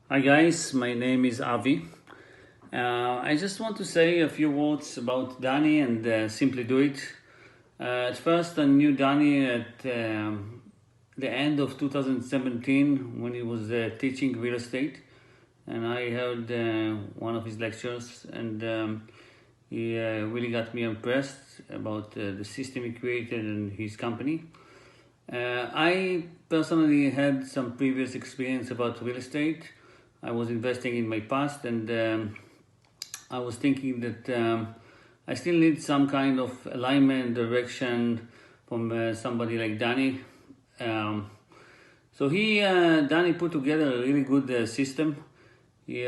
Hi guys, my name is Avi. I just want to say a few words about Dani and SimplyDoIt. At first, I knew Dani at the end of 2017 when he was teaching real estate, and I heard one of his lectures, and he really got me impressed about the system he created and his company. I personally had some previous experience about real estate. I was investing in my past, and I was thinking that I still need some kind of alignment, direction from somebody like Dani. Dani put together a really good system. He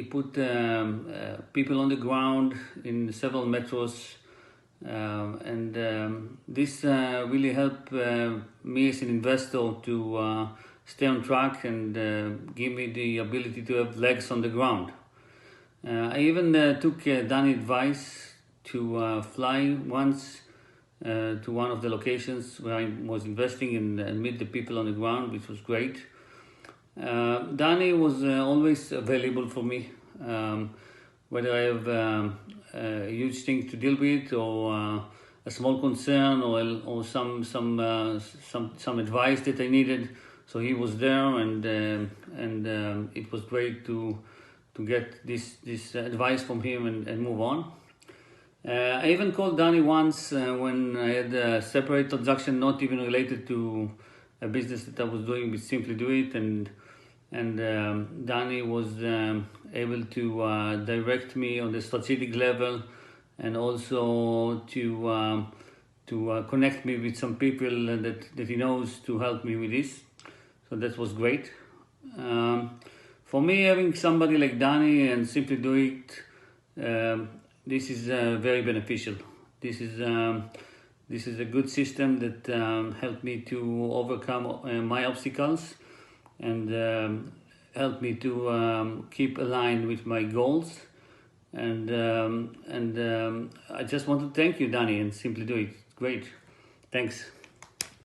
put people on the ground in several metros. This really helped me as an investor to stay on track and give me the ability to have legs on the ground. I even took Dani's advice to fly once to one of the locations where I was investing and meet the people on the ground, which was great. Dani was always available for me, whether I have a huge thing to deal with or a small concern or some advice that I needed. So he was there, and it was great to get this advice from him and move on. I even called Dani once when I had a separate transaction, not even related to a business that I was doing with SimplyDoIt, and Dani was able to direct me on the strategic level, and also to connect me with some people that he knows to help me with this. So that was great. For me, having somebody like Dani and SimplyDoIt, this is very beneficial. This is a good system that helped me to overcome my obstacles and helped me to keep aligned with my goals. And I just want to thank you, Dani, and SimplyDoIt. Great. Thanks.